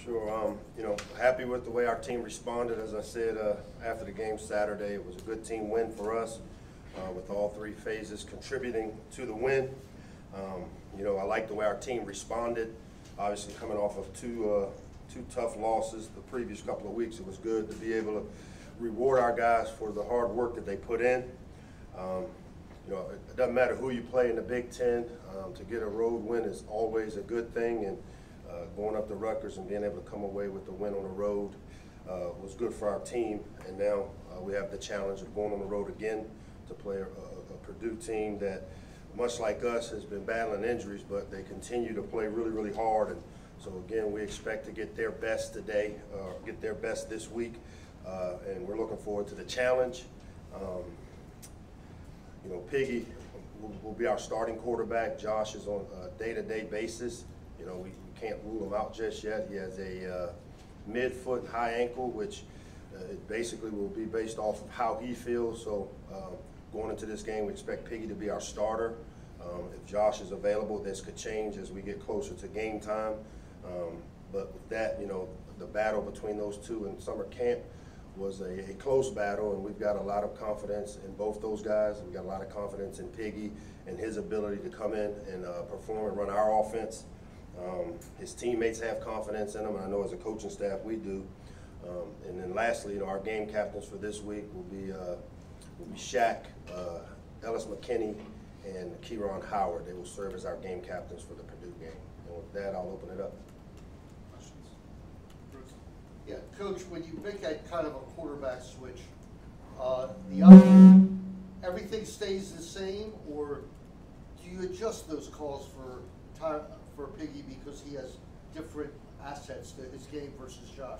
Sure. Happy with the way our team responded. As I said after the game Saturday, it was a good team win for us, with all three phases contributing to the win. I like the way our team responded. Obviously, coming off of two tough losses the previous couple of weeks, it was good to be able to reward our guys for the hard work that they put in. It doesn't matter who you play in the Big Ten. To get a road win is always a good thing, and going up to Rutgers and being able to come away with the win on the road was good for our team. And now we have the challenge of going on the road again to play a Purdue team that, much like us, has been battling injuries, but they continue to play really, really hard. And so again, we expect to get their best today, get their best this week, and we're looking forward to the challenge. Piggy will be our starting quarterback. Josh is on a day-to-day basis. We can't rule him out just yet. He has a mid-foot high ankle, which it basically will be based off of how he feels. So going into this game, we expect Piggy to be our starter. If Josh is available, this could change as we get closer to game time. But with that, the battle between those two in summer camp was a close battle, and we've got a lot of confidence in both those guys. We've got a lot of confidence in Piggy and his ability to come in and perform and run our offense. His teammates have confidence in him, and I know as a coaching staff we do. And then lastly, our game captains for this week will be Shaq, Ellis McKinney, and Kieron Howard. They will serve as our game captains for the Purdue game. And with that, I'll open it up. Questions? Bruce? Yeah, Coach, when you make that kind of a quarterback switch, everything stays the same, or do you adjust those calls for Piggy because he has different assets to his game versus Josh?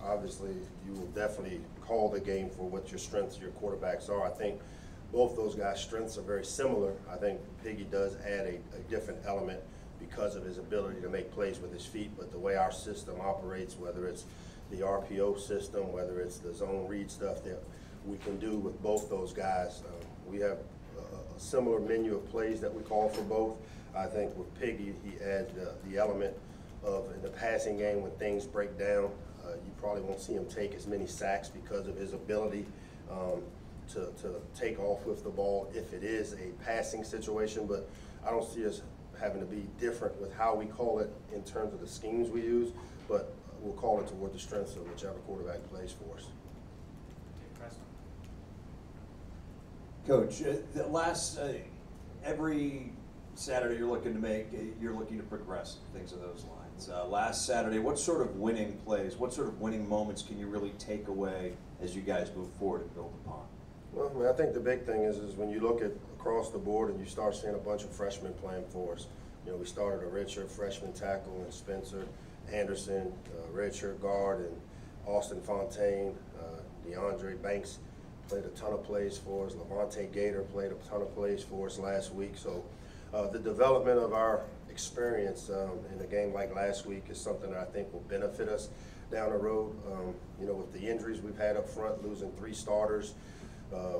Obviously you will definitely call the game for what your strengths of your quarterbacks are. I think both those guys' strengths are very similar. I think Piggy does add a different element because of his ability to make plays with his feet, but the way our system operates, whether it's the RPO system, whether it's the zone read stuff that we can do with both those guys, we have a similar menu of plays that we call for both. I think with Piggy, he adds the element of, in the passing game, when things break down, you probably won't see him take as many sacks because of his ability to take off with the ball if it is a passing situation. But I don't see us having to be different with how we call it in terms of the schemes we use, but we'll call it toward the strengths of whichever quarterback plays for us. Coach, every Saturday you're looking to progress, things of those lines. Last Saturday, what sort of winning plays, what sort of winning moments can you really take away as you guys move forward and build upon? Well, I think the big thing is when you look at across the board and you start seeing a bunch of freshmen playing for us. We started a redshirt freshman tackle in Spencer Anderson, redshirt guard, and Austin Fontaine, DeAndre Banks played a ton of plays for us. Levante Gator played a ton of plays for us last week. So the development of our experience in a game like last week is something that I think will benefit us down the road. With the injuries we've had up front, losing 3 starters,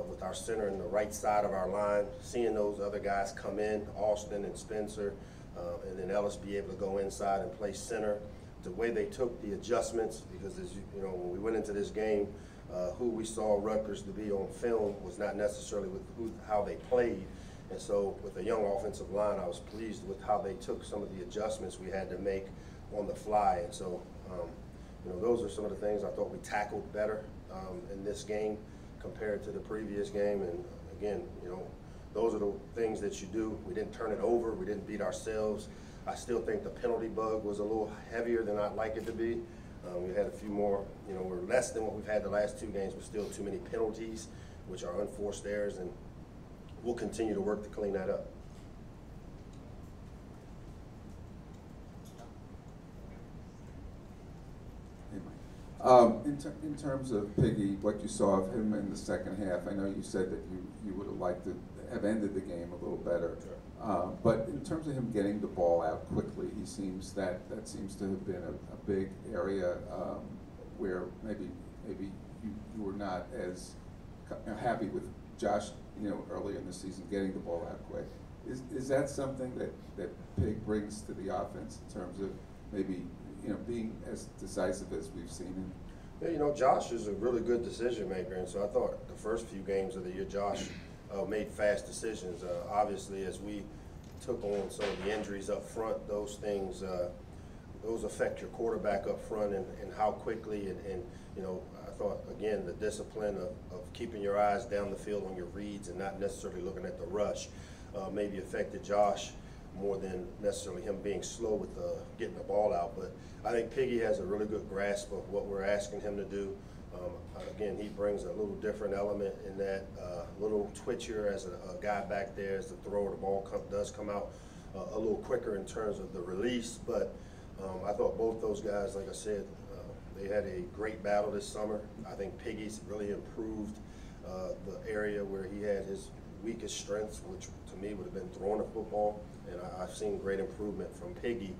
with our center in the right side of our line, seeing those other guys come in, Austin and Spencer, and then Ellis be able to go inside and play center. The way they took the adjustments, because as when we went into this game, who we saw Rutgers to be on film was not necessarily with how they played. And so with a young offensive line, I was pleased with how they took some of the adjustments we had to make on the fly. And so, those are some of the things I thought we tackled better in this game compared to the previous game. And again, those are the things that you do. We didn't turn it over. We didn't beat ourselves. I still think the penalty bug was a little heavier than I'd like it to be. We had a few more, we're less than what we've had the last 2 games, but still too many penalties, which are unforced errors, and we'll continue to work to clean that up. In terms of Piggy, what you saw of him in the second half, I know you said that you would have liked to have ended the game a little better. Sure. But in terms of him getting the ball out quickly, that seems to have been a big area where maybe you were not as happy with Josh, early in the season getting the ball out quick. Is that something that Pig brings to the offense in terms of maybe, being as decisive as we've seen him? Yeah, Josh is a really good decision maker, and so I thought the first few games of the year, Josh made fast decisions. Obviously, as we took on some of the injuries up front, those things, those affect your quarterback up front and how quickly and I thought, again, the discipline of keeping your eyes down the field on your reads and not necessarily looking at the rush maybe affected Josh more than necessarily him being slow with getting the ball out. But I think Piggy has a really good grasp of what we're asking him to do. Again, he brings a little different element in that little twitchier as a guy back there as the thrower. The ball does come out a little quicker in terms of the release. But I thought both those guys, like I said, they had a great battle this summer. I think Piggy's really improved the area where he had his weakest strengths, which to me would have been throwing the football. And I've seen great improvement from Piggy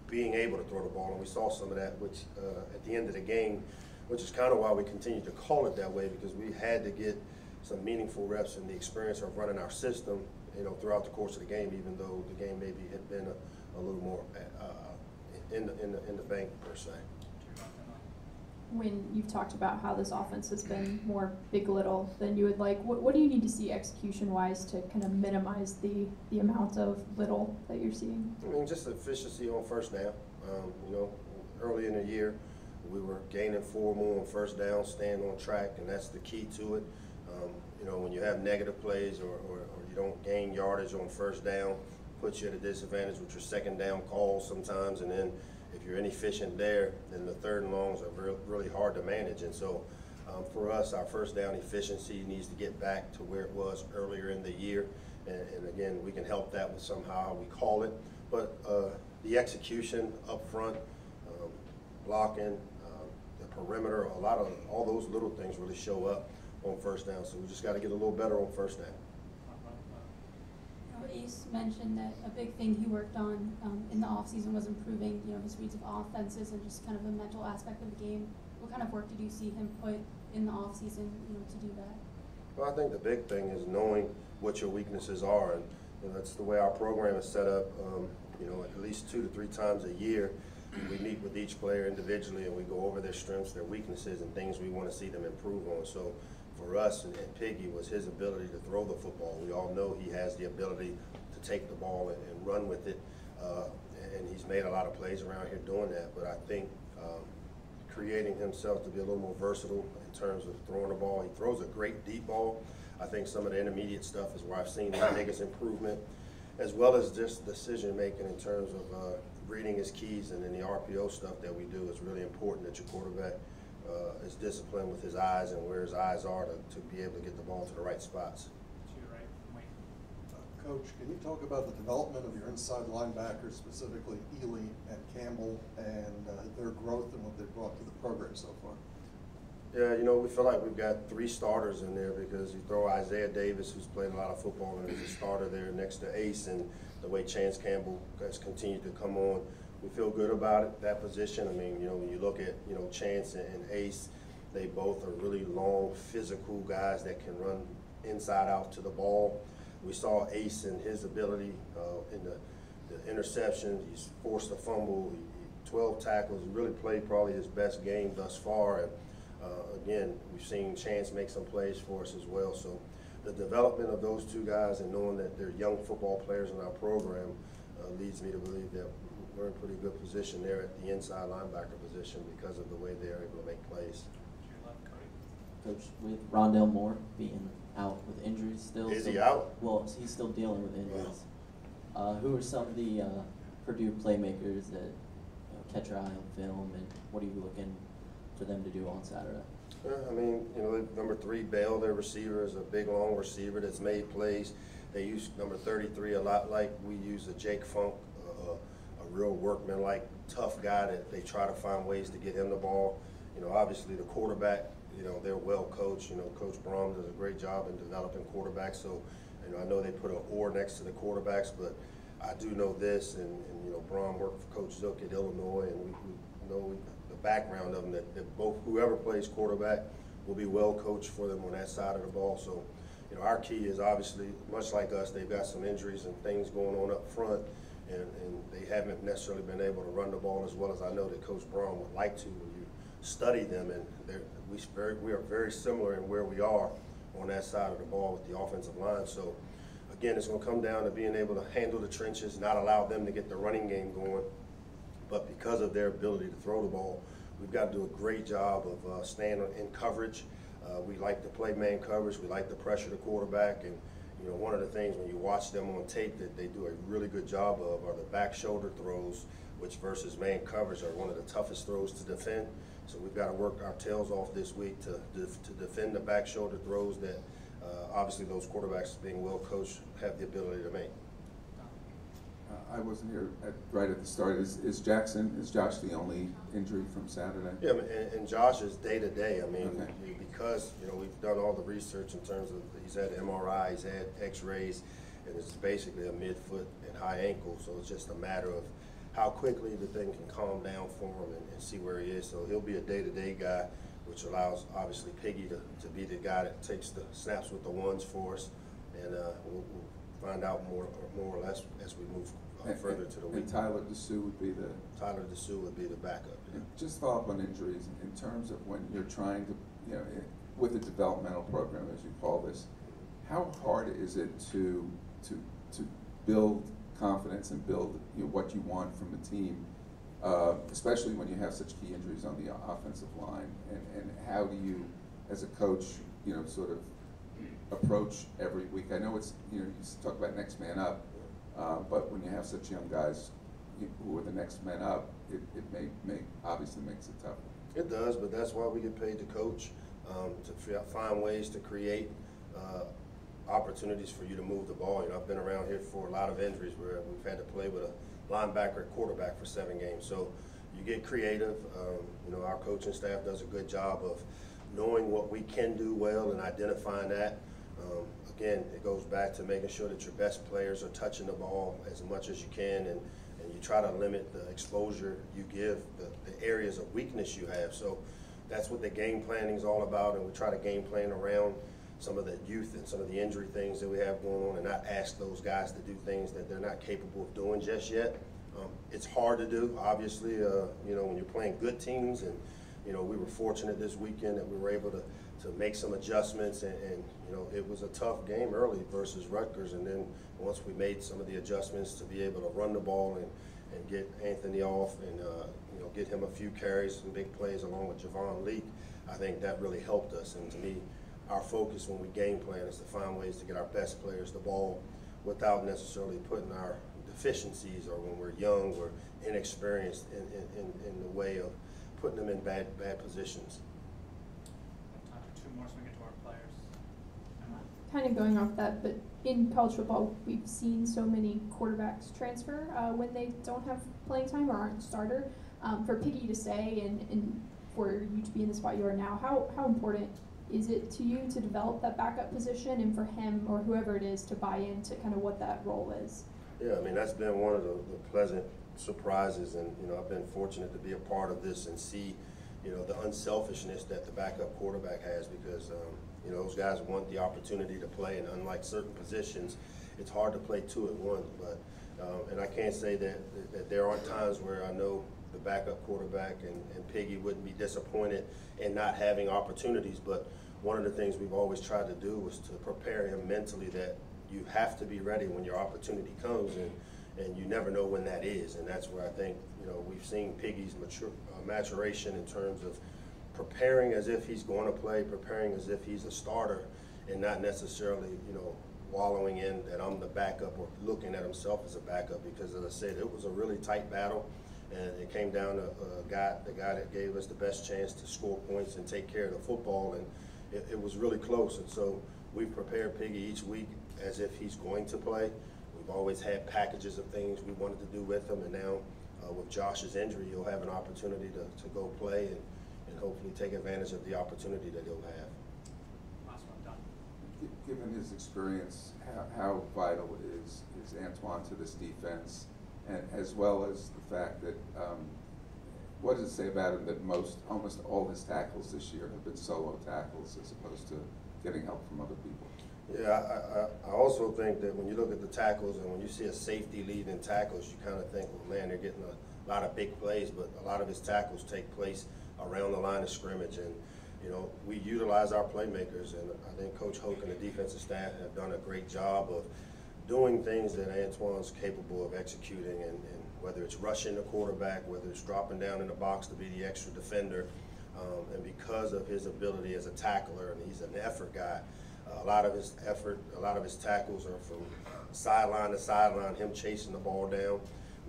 being able to throw the ball. And we saw some of that, which at the end of the game, which is kind of why we continue to call it that way, because we had to get some meaningful reps and the experience of running our system, throughout the course of the game, even though the game maybe had been a little more in the bank per se. When you've talked about how this offense has been more big little than you would like, what do you need to see execution-wise to kind of minimize the amount of little that you're seeing? I mean, just efficiency on first down. Early in the year, we were gaining 4 more on first down, staying on track, and that's the key to it. When you have negative plays or you don't gain yardage on first down, puts you at a disadvantage with your second down calls sometimes, and then if you're inefficient there, then the third and longs are really hard to manage. And so for us, our first down efficiency needs to get back to where it was earlier in the year. And again, we can help that with somehow we call it. But the execution up front, blocking, the perimeter, all those little things really show up on first down. So we just got to get a little better on first down. Ace mentioned that a big thing he worked on in the offseason was improving, his reads of offenses and just kind of the mental aspect of the game. What kind of work did you see him put in the offseason, to do that? Well, I think the big thing is knowing what your weaknesses are, and that's the way our program is set up. At least 2 to 3 times a year, we meet with each player individually and we go over their strengths, their weaknesses, and things we want to see them improve on. So for us and Piggy was his ability to throw the football. We all know he has the ability to take the ball and run with it, and he's made a lot of plays around here doing that. But I think creating himself to be a little more versatile in terms of throwing the ball. He throws a great deep ball. I think some of the intermediate stuff is where I've seen the biggest improvement, as well as just decision making in terms of reading his keys, and then the RPO stuff that we do is really important that your quarterback is disciplined with his eyes and where his eyes are to be able to get the ball to the right spots. To your right, Mike. Coach, can you talk about the development of your inside linebackers, specifically Ely and Campbell, and their growth and what they've brought to the program so far? Yeah, we feel like we've got 3 starters in there, because you throw Isaiah Davis, who's played a lot of football, and is a starter there next to Ace, and the way Chance Campbell has continued to come on, we feel good about it, that position. I mean, when you look at, Chance and Ace, they both are really long, physical guys that can run inside out to the ball. We saw Ace and his ability in the interceptions. He's forced a fumble, 12 tackles. He really played probably his best game thus far. And again, we've seen Chance make some plays for us as well. So the development of those 2 guys and knowing that they're young football players in our program leads me to believe that we're in pretty good position there at the inside linebacker position because of the way they're able to make plays. To your left, Cody. Coach, with Rondell Moore being out with injuries still. Is he out? Well, he's still dealing with injuries. Who are some of the Purdue playmakers that catch your eye on film, and what are you looking for them to do on Saturday? I mean, number 3, Bell, their receiver, is a big, long receiver that's made plays. They use number 33 a lot like we use a Jake Funk, a real workman-like, tough guy that they try to find ways to get him the ball. Obviously the quarterback, they're well coached. Coach Brom does a great job in developing quarterbacks. So, I know they put an "or" next to the quarterbacks, but I do know this, and Brom worked for Coach Zook at Illinois, and we know the background of them, that both whoever plays quarterback will be well coached for them on that side of the ball. So, our key is obviously, much like us, they've got some injuries and things going on up front. and they haven't necessarily been able to run the ball as well as I know that Coach Braun would like to when you study them, and we are very similar in where we are on that side of the ball with the offensive line. So again, it's going to come down to being able to handle the trenches, not allow them to get the running game going, but because of their ability to throw the ball, we've got to do a great job of staying in coverage. We like to play man coverage. We like to pressure the quarterback, and you know, one of the things when you watch them on tape that they do a really good job of are the back shoulder throws, which versus man coverage are one of the toughest throws to defend. So we've got to work our tails off this week to defend the back shoulder throws that obviously those quarterbacks, being well coached, have the ability to make. I wasn't here right at the start. Is Josh the only injury from Saturday? Yeah, and Josh is day to day. I mean, okay. Because you know we've done all the research in terms of he's had MRI, he's had X-rays, and it's basically a midfoot and high ankle. So it's just a matter of how quickly the thing can calm down for him and see where he is. So he'll be a day-to-day guy, which allows obviously Piggy to be the guy that takes the snaps with the ones for us, and we'll find out more or less as we move further to the week. And Tyler DeSue would be the backup. Yeah. Just follow up on injuries in terms of when you're trying to, you know, with a developmental program as you call this, how hard is it to build confidence and build, you know, what you want from a team, especially when you have such key injuries on the offensive line, and how do you, as a coach, you know, sort of approach every week? I know it's, you know, you talk about next man up, but when you have such young guys who are the next men up, it obviously makes it tough. It does, but that's why we get paid to coach, to find ways to create opportunities for you to move the ball. You know, I've been around here for a lot of injuries where we've had to play with a linebacker at quarterback for 7 games. So you get creative. You know, our coaching staff does a good job of knowing what we can do well and identifying that. Again, it goes back to making sure that your best players are touching the ball as much as you can, and you try to limit the exposure you give, the areas of weakness you have. So that's what the game planning is all about, and we try to game plan around some of the youth and some of the injury things that we have going on, and not ask those guys to do things that they're not capable of doing just yet. It's hard to do, obviously, you know, when you're playing good teams, and you know, we were fortunate this weekend that we were able to make some adjustments, and you know, it was a tough game early versus Rutgers, and then once we made some of the adjustments to be able to run the ball and get Anthony off and you know, get him a few carries and big plays along with Javon Leak, I think that really helped us. And to me, our focus when we game plan is to find ways to get our best players the ball without necessarily putting our deficiencies, or when we're young, we're inexperienced in the way of putting them in bad positions. Time for 2 more so we get to our players. Kind of going off that, but in college football, we've seen so many quarterbacks transfer when they don't have playing time or aren't a starter. For Piggy to stay and for you to be in the spot you are now, how important is it to you to develop that backup position, and for him or whoever it is to buy into kind of what that role is? Yeah, I mean, that's been one of the pleasant surprises, and you know, I've been fortunate to be a part of this and see, you know, the unselfishness that the backup quarterback has, because you know, those guys want the opportunity to play, and unlike certain positions, it's hard to play 2 at once. But and I can't say that there aren't times where I know the backup quarterback and Piggy wouldn't be disappointed in not having opportunities. But one of the things we've always tried to do was to prepare him mentally that you have to be ready when your opportunity comes, and you never know when that is. And that's where I think, you know, we've seen Piggy's maturation in terms of preparing as if he's going to play, preparing as if he's a starter, and not necessarily, you know, wallowing in that I'm the backup or looking at himself as a backup. Because as I said, it was a really tight battle, and it came down to the guy that gave us the best chance to score points and take care of the football, and it was really close. And so we've prepared Piggy each week as if he's going to play. We've always had packages of things we wanted to do with him, and now with Josh's injury, he'll have an opportunity to go play and hopefully take advantage of the opportunity that he'll have. Last one, done. Given his experience, how vital is Antoine to this defense, and as well as the fact that, what does it say about him that almost all his tackles this year have been solo tackles as opposed to getting help from other people? Yeah, I also think that when you look at the tackles and when you see a safety lead in tackles, you kind of think, well, man, they're getting a lot of big plays, but a lot of his tackles take place around the line of scrimmage. And, you know, we utilize our playmakers, and I think Coach Hoke and the defensive staff have done a great job of doing things that Antoine's capable of executing, and whether it's rushing the quarterback, whether it's dropping down in the box to be the extra defender, and because of his ability as a tackler, and he's an effort guy, a lot of his effort, a lot of his tackles are from sideline to sideline, him chasing the ball down.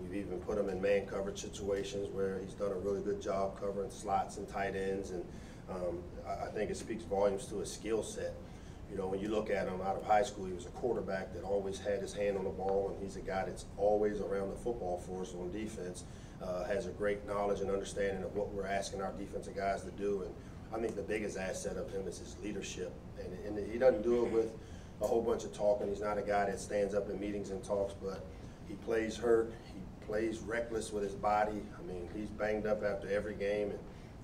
We've even put him in man coverage situations where he's done a really good job covering slots and tight ends, and I think it speaks volumes to his skill set. You know, when you look at him out of high school, he was a quarterback that always had his hand on the ball, and he's a guy that's always around the football for us on defense, has a great knowledge and understanding of what we're asking our defensive guys to do. And I think the biggest asset of him is his leadership, and he doesn't do it with a whole bunch of talking. He's not a guy that stands up in meetings and talks, but he plays hurt, he plays reckless with his body. I mean, he's banged up after every game, and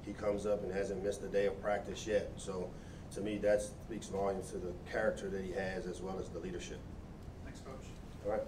he comes up and hasn't missed a day of practice yet. So to me, that speaks volumes to the character that he has as well as the leadership. Thanks, Coach. All right.